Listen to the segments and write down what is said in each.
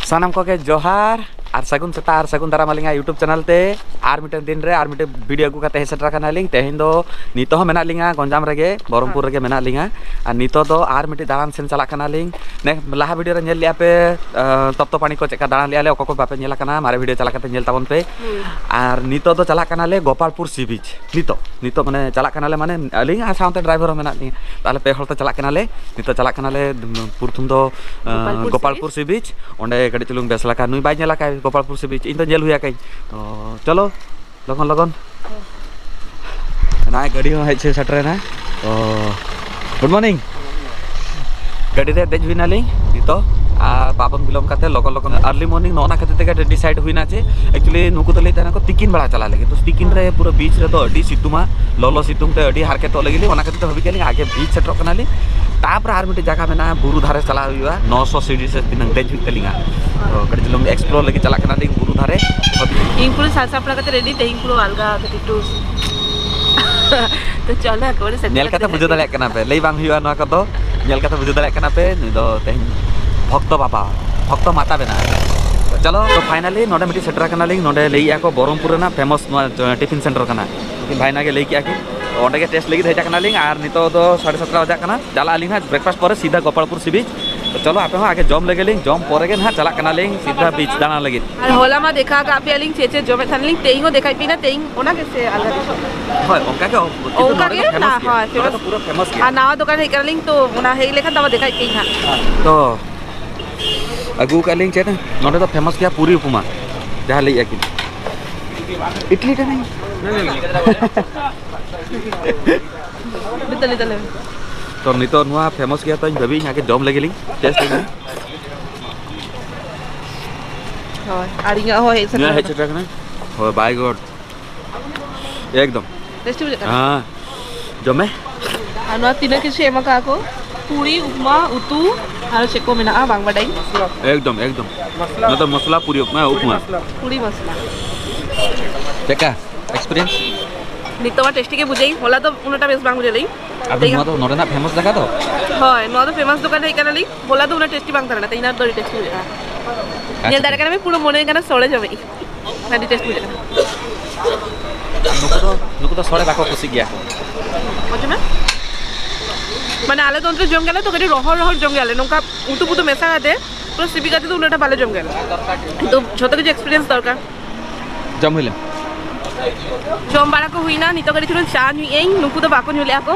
सानाम को के जोहार और सगुन सेता और सगुन दाराम आलिंगा यूट्यूब चैनल ते और मिटे दिन रे और मिटे वीडियो अगू काते हेसेटरा कना लिंग तेहिन दो नितो हो मेना लिंगा गंजाम रेगे बरमपुर रेगे मेना लिंगा और नितो दो और मिटे दारान सेन चला कना लिंग ने लाहा वीडियो रे नेल लिया पे तप्तो पानी को चेका दारान लिया ले ओको बापे नेला कना मारे वीडियो चला काते नेल ताबन पे और नितो दो चला कना ले गोपालपुर सी बीच नितो माने चला कना ले माने लिंग आ साउंड ड्राइवर हो मेना लिंग ताले पे हरते चला कना ले नितो चला कना ले पुरथुम दो गोपालपुर सी बीच ओंडे गडी चुलुंग बेसला का नुई बाय नेला का गोपालपुर से बीच इन तो जेल हुआ कहीं तो चलो लगन लगन ना गाड़ी में हेचे सटरे ना तो गुड मॉर्निंग गाड़ी रे देज हुईना लिंग नितो बाबन बिलोम करते लगन लगन अर्ली मॉर्निंग नौना खाते के डिसाइड हुईना जे एक्चुअली नुकु तो लेते ना को तिकिन बड़ा चला लगे तो तिकिन रे पूरा बीच रे तो अडी सितुमा लोलो सितुम ते अडी हारके तो लगी ओना खाते तो हबी के आगे बीच सेटर कना ली तापर आर मिटे जगह में बुरु धारे चला हुआ 900 सीढ़ी से तिनंग देज हुई तलिंगा तो कड़ी चलो एक्सप्लोर लगी चला कना लिंग बुरु धारे इंग पुरो सासा करते रेडी ते इंग पुरो अलगा कटिटू तो चलो कोरे से नेल कथा बुझो दले कना पे लई बांग हुआ ना कदो नेल कथा बुझो दले कना पे नि दो तेन भक्त बाबा भक्त माता बेना चलो तो फाइनली नोडे मिटी सेटरा कना लिंग नोडे लई आको बरमपुर ना फेमस टिफिन सेंटर कना भाईना के लई किया कि ओंडे के टेस्ट लगी हेजा कना लिंग और नितो दो 7:30 बजा कना चला लिंग हा ब्रेकफास्ट पर सीधा गोपालपुर सी बीच तो चलो आप आगे जॉम लगे लिंग जॉम पर के ना चला कना लिंग सीधा बीच दाना लगी और होला मा देखा का पे लिंग चेचे जॉम थान लिंग तेई हो देखाई पिना तेई ओना कैसे अलग हाय ओका के ना हां तो पूरा फेमस आ नावा दुकान हे कर लिंग तो ओना हे लेखा दवा देखाई कई हां तो अगू का लिंग चेत नोडे तो फेमस किया पूरी उपमा जहां लई आकी इडली का नहीं बितले तो नितो नुआ फेमस किया तो भाभी यहां के जॉम लगे लिंग टेस्ट लगे हां आरिंगा हो हे सेट रखना हो बाय गॉड एकदम टेस्टी हो जाता हां जमे अनु तीन के सेमा का को पूरी उपमा उतू और चेको में ना बांग बडाई एकदम ना तो मसाला पूरी उपमा पूरी मसाला देखा एक्सपीरियंस नितवा टेस्टी के बुझाई होला तो उनटा बेस बांग बुझाई अभी नो तो नोरेना फेमस जगह तो हाय नो तो फेमस दुकान है कनाली होला तो उना टेस्टी बांग करना तइना तो टेस्टी हो जाता ने दारा में पूरा मोने कना सोळे जमे ना टेस्ट हो जाता नुको तो सोळे बाको खुशी गया मजे में माने आले तो जम गेला तो कडी रहर जम गेले नोका उतु पुतु मेसा गाते पूरा सिबी गाते तो उनटा भालो जम गेला तो छोटा के एक्सपीरियंस दरकार जम होइले जम बारा को हुईना नितो कडी थुन चा नुई एई नुकु तो बाको नुले आको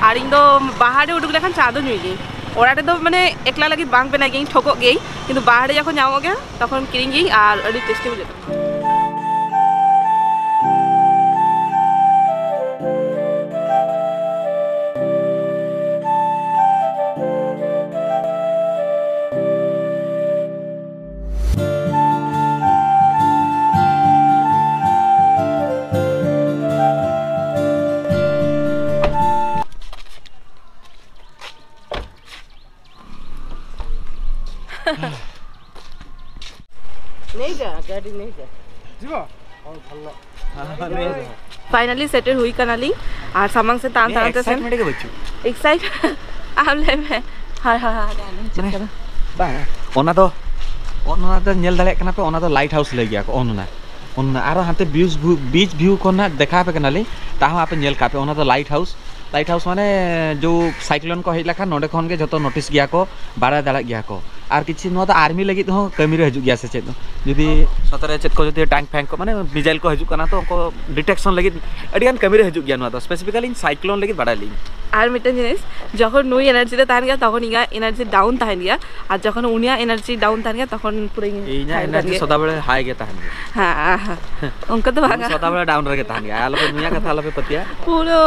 आर इन दो बाहारे उडुक लेखान चा दो नुई गेई ओराटे तो माने एकला लगी बांग पेना गेई ठोको गेई किंतु बाहारे जखन जाओ गे तखन किरिंग गेई आर अडी टेस्टी हो जाता नहीं जा गाड़ी नहीं जा जीवा और भल्ला नहीं जा फाइनली सेटल हुई कनाली और सामान से तान तान से मेडे के बच्चू एक्साइट आमले में हां चेक कर बा ओना तो नेल दाले कना पे ओना तो लाइट हाउस ले गया को ओना आरो हाते बीच व्यू कोना देखा पे कनाली ताहा आपे नेल का पे ओना तो लाइट हाउस माने जो साइक्लोन को हेला खान नोडे खन के जतो नोटिस गया को बारा दाड़ा गया को आर किछि नो तो आर्मी लगी हो कमी रे हजु गया से चेत जदी सतरे चेत को जदी टैंक फैंक को माने मिसाइल को हजु कना तो को डिटेक्शन लगी अडियान कमी रे हजु गया नो तो स्पेसिफिकली साइक्लोन लगी बड़ा ली आर मिटन जिनिस जखन नुई एनार्जी रे तान गया तखन इगा एनार्जी डाउन तान गया और जखन उनिया एनार्जी डाउन तान गया तखन पूरा इना एनार्जी सदा बळे हाई गया तान हां उनका तो भागा सदा बळे डाउन रे तान गया आलो पे नुया कथा आलो पे पतिया पूरा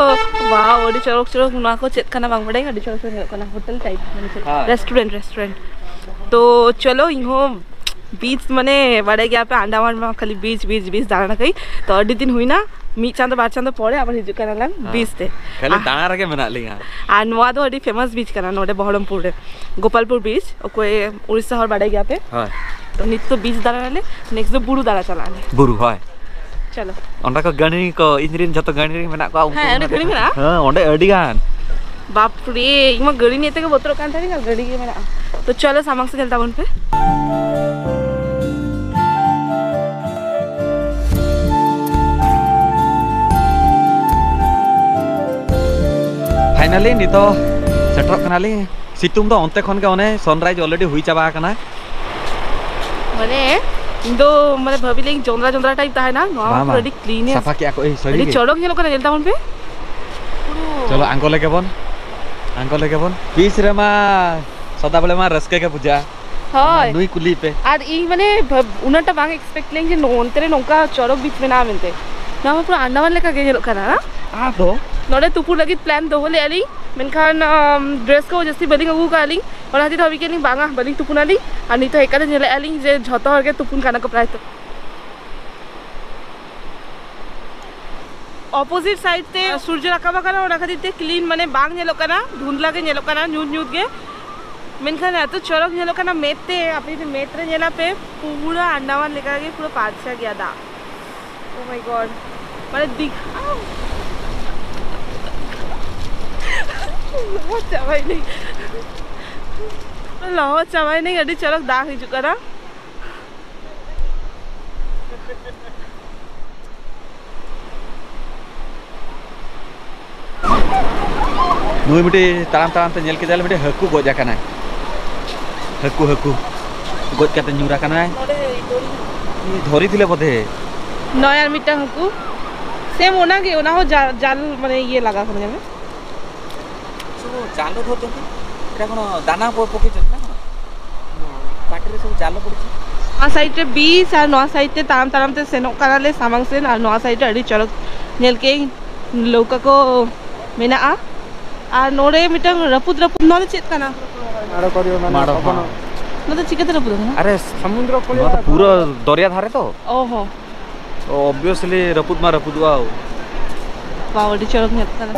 वाओ ओडी चरक नुआ को चेत खाना बांग बडाई ओडी चरक कना होटल टाइप रेस्टोरेंट तो चलो इहो बीच माने बड़े गया पे अंडमान में खाली बीच दाना कई तो अड्डी दिन हुई ना मी चांद बार चांद पड़े अब हिजु कना लाग बीच ते खाली दाना रके मेना लिया आ नोआ तो अड्डी फेमस बीच कना नोडे बहरमपुर रे गोपालपुर बीच ओकोए उड़ीसा हर बड़े गया पे हां तो नित तो बीच दाना ले नेक्स्ट तो बुरु दाना चलाने बुरु हाय चलो ओंडा को गणी को इंजीनियर जतो गणी मेना को हां गणी मेना हां ओंडे अड्डी गान बाप रे इमा गाड़ी नहीं थे बोतल कान था नहीं गाड़ी के मेरा। तो चलो सामान से चलता बन पे। फाइनली नी तो सेटर कनाली सितुंग दो अंते खन के ओने सनराइज ऑलरेडी हुई चाबा कना माने इंदो माने भाभी लेकिन जोंद्रा जोंद्रा टाइप था है ना नो रेडी क्लीन है सफा किया को ए सही रेडी चलो के लोग ने चलता बन पे। चलो आंगो लेके बन पीस रे मा सदा बेले मा रसके के पूजा हाय नुई कुली पे আর এই মানে উনাটা বাং এক্সপেক্ট লেন যে নন্তেরে নৌকা চড়ক বিচ মে না মিলতে না পুরো আন্ডামান লেখা গে যেলো কানা आ तो नोडे तुपुर लगी प्लान दो होले आली मेनखान ड्रेस को जस्ती बलिंग अगु का आली और हाती धबी के लिंग बांगा बलिंग तुपुन आली और नहीं तो एकादे जेले आली जे झतो हरके तुपुन काना को प्राय तो ऑपोजिट साइड ते सूर्य राकाबा काना और राखा दिते क्लीन माने बांग जेलो काना धुंधला के जेलो काना न्यूज न्यूज के मेनखान तो चरक जेलो काना मेते अपनी ते मेत्रे जेला पे पूरा अंडमान लेकर के पूरा पाछा गया था। ओ माय गॉड माने दिखा चावाई नहीं अड़ी चरक दाग ही चुका ना नुई मिटी ताराम ते नेल के जाले मिटी हकु गोजा कना हकु गोज काते न्यूरा कना धरी थिले बधे नया मिटा हकु सेम ओना के ओना हो जाल माने ये लगा समझ में जाल धरते एटा कोन दाना पके चल ना पाटी रे सब जाल पड़छ आ साइड रे 20 और नौ साइड ते ताराम ते सेनो कराले सामांग से और नौ साइड अड़ी चरक नेल के लौका को मेना आ नोरे मिटंग रपुद नोले चेत काना मारो करियो मारो न तो चिकते रपुद ना अरे समुद्र कोले तो पूरा दरिया धारे तो ओहो ऑब्वियसली रपुद वाओ बावडी चरक नेत काना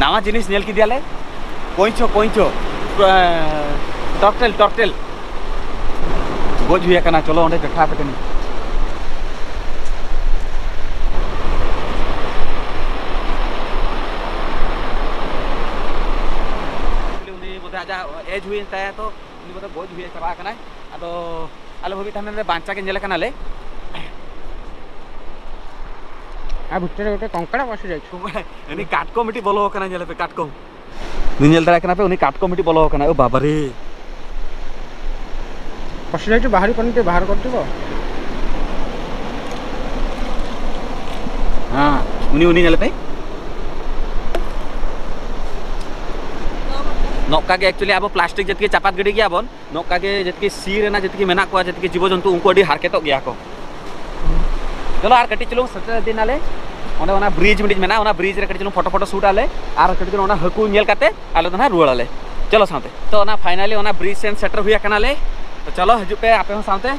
नावा जिनिस नेल की दियाले कोइछो टर्टल गोज हुआ कना चलो ओंडे देखा पे कनी उनी बोते आजा एज हुई ता तो उनी बोते गोज हुआ चबा कना आदो आले भबी थाने बांचा के नेले कनाले आ भुट्टे गोटे कंकड़ा बसि जाइछु एनी काट कमिटी बोलो कना नेले पे काट कम निनेल दरा कना पे उनी काट कमिटी बोलो कना ओ बाबा रे बसि जाइछु बाहरी कनि के बाहर करतिबो हां उनी नेले पे नौका के एक्चुअली अब प्लास्टिक जतके चापात गडी गया बन नौका के जतके सीर ना जतके मेना को जतके जीव जंतु उनको अडी हारके तो गया को चलो आर कटी चलो सटर दिन आले ओना ओना ब्रिज मिडिज मेना ओना ब्रिज रे कटी चलो फोटो शूट आले आर कटी चलो ओना हकु नेल काते आले तो ना रुवाल आले चलो साथे तो ओना फाइनली ओना ब्रिज सेन सेटर हुआ कनाले तो चलो हजु पे आपे हम साथे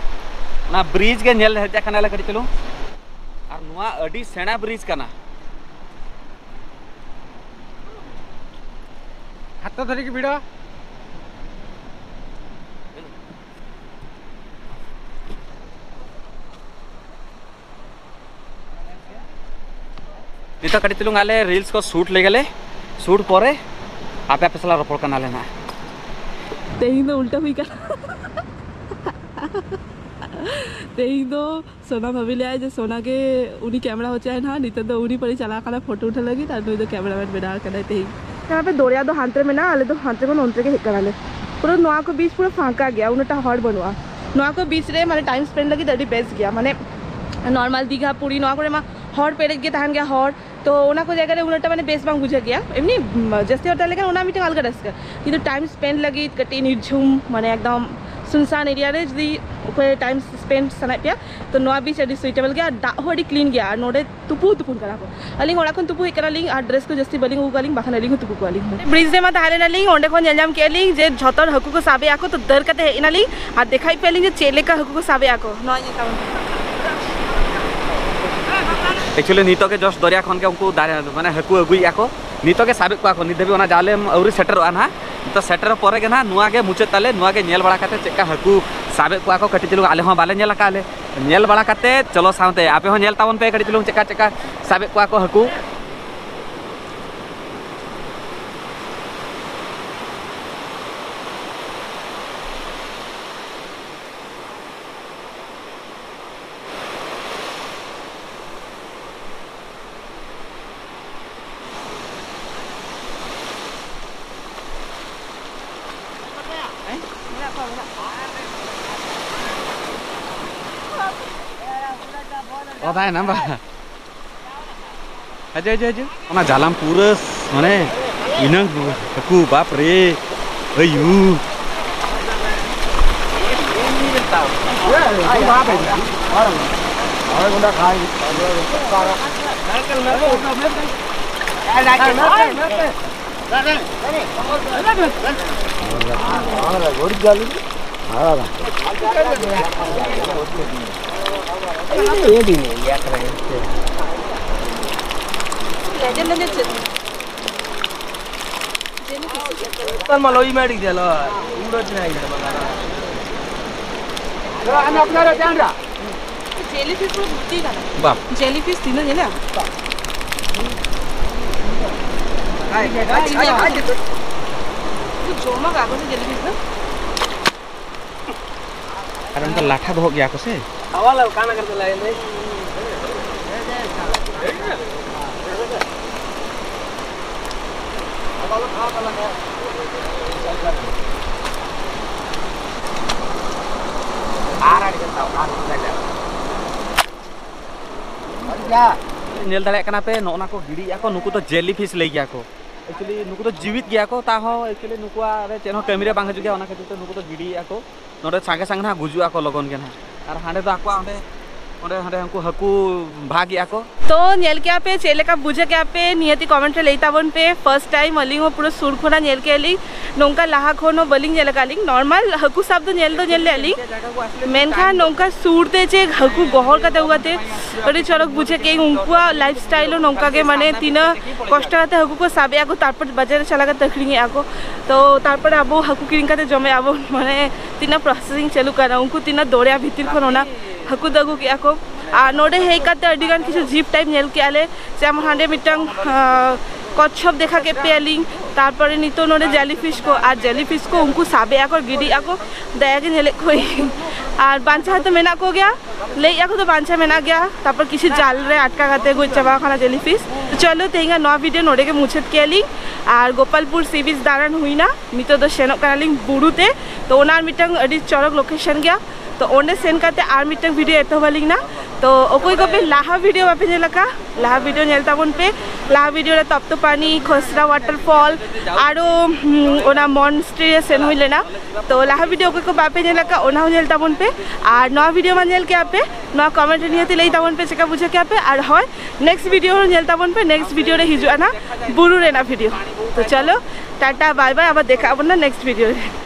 ओना ब्रिज के नेल हजा कनाले कटी चलो आर नुआ अडी सेना ब्रिज कना हाथ धरि के भिडो निता कटी चलूंग आले रील्स को शूट ले गले शूट परे आपे आपे सला रपोर्ट करना लेना तेही तो उल्टा हुई का तेही तो सोना भाभी ले आए जो सोना के उनी कैमरा हो चाहे ना नहीं तो उनी पर चला कर फोटो उठा लगी तार तो कैमरामैन बिना कर तेही यहाँ पे दौड़िया दो हांतरे में ना आले तो हांतरे को नोंतरे के हिट करा ले पूरा नोआ को बीच पूरा फांका गया उन्हें हॉट बनवा नोआ को बीच रे माने टाइम स्पेंड लगी तड़ी बेस्ट गया माने नॉर्मल दीघा पूरी नोआ को हॉट पेड़ गए तहन गया हॉट तो ओना को जगह उन्हें मैंने बेस बांग बुझे गया एमनी जस्ती होता लेकिन ओना मीटिंग अलग रस किंतु टाइम स्पेंड लगी कटी निर्झुम माने एकदम सुनसान एरिया रे जदी ओके टाइम स्पेंड सना पे तो नोआ बीच अडी सुइटेबल गया दाहो अडी क्लीन गया नोडे तुपु तुपुन करा को अलिंग ओड़ा खन तुपु एकरा लिंग आ ड्रेस को जस्ती बलिंग उगालिंग बाखन अलिंग तुपु को अलिंग ब्रिज दे मा धारे लिंग ओंडे खन जंजाम के लिंग जे झतर हकु को साबे आको तो दर कते इना लिंग आ देखाई पे लिंग जे चेले का हकु को साबे आको नोआ जेता एक्चुअली नीतो के जस्ट दरिया खन के उनको माने हकु अगुई आको नितो के साबिक को नित धाबी जाले आउरी सेटरोआ ना तो सेटर पर के ना नुआ के मुचाद ताले नुआ के नेल बड़ा काते चेका हकू साबिक को कटी चलुंग आले हों बाले नेल काले नेल बड़ा काते चलो सावते आपे हों नेल तावन पे कटी चलुंग चेका चेका साबिक को हकू Oh, tayo nambah. Aja. Ona jalan purus, mana? Inang aku bapre. Ayu. Jellyfish तीन जेला जोमा कागज से जेलीफिश ना अरे उनका लाठा हो गया को से हवाला काना करते लाए नहीं नेल दाड़े कना पे नोना को गिड़ी को नुकु तो जेलीफिश ले गया को एक्चुअली नुकु तो जीवित गया को ता हो एक्चुअली नुकुआ रे चेनो कैमरा बांग हजु गया ओना खातिर तो नुकु तो गिड़ी को नोडे सांगे सांगे ना गुजुआ को लगन के ना और हांडे तो आको ओंडे ओंडे हांडे हमको हकू भाग गया को तो नेल के पे चेले का बुझे के पे नियति कमेंट लेता बन पे फर्स्ट टाइम अलिंग पूरा सुरखोना नेल के अलिंग नोंका लाहा खोनो बलिंग नेल का अलिंग नॉर्मल हकू सब तो नेल अलिंग मेनखा नोंका सूरते चे हकू गहर काते उगाते अरे चरक बुझे के उनका लाइफस्टाइल नोंका के माने तीना कष्ट काते हकू को साबे आको तारपर बाजार चला का तखरिंग आको तो तारपर आबो हकू किरिंग काते जमे आबो माने तीना प्रोसेसिंग चालू करा उनको तीना दौड़िया भीतर खोना हकू दगू के आको नोडे हे काते अडिगान किछु जीप टाइप नेल के आले जेम हांडे मिटंग कच्छप देखा के पेलिंग तारपरे नितो नोडे जेलीफिश को और जेलीफिश को उनको साबे आको गिडी आको दया के नेले कोई और बांचा तो मेना को गया ले आको तो बांचा मेना गया तापर किसी जाल रे अटका काते गोई चबा खाना जेलीफिश तो चलो तेंगा नवा वीडियो नोडे के मुछत के लिंग और गोपालपुर सी बीच दारान हुई ना मितो दो सेनोक कालिंग बुरुते तो ओनार मिटंग अडी चरक लोकेशन गया तो ओने सेन काते आर मिटंग वीडियो एतो वालिंग ना तो ओकोई को पे लाहा वीडियो बापे नेलका लाहा वीडियो नेलता बन पे लाहा वीडियो रे तप्त पानी खसरा वाटरफॉल आरो ओना मॉन्स्टर सेन हुइले ना तो लाहा वीडियो को बापे नेलका ओना नेलता बन पे और नवा वीडियो मा नेल के आपे नवा कमेंट नियति लेता बन पे चेका बुझे के आपे और होय नेक्स्ट वीडियो नेलता बन पे नेक्स्ट वीडियो रे हिजुआ ना बुरु रे ना वीडियो तो चलो टाटा बाय बाय अब देखा अपन ना नेक्स्ट वीडियो रे।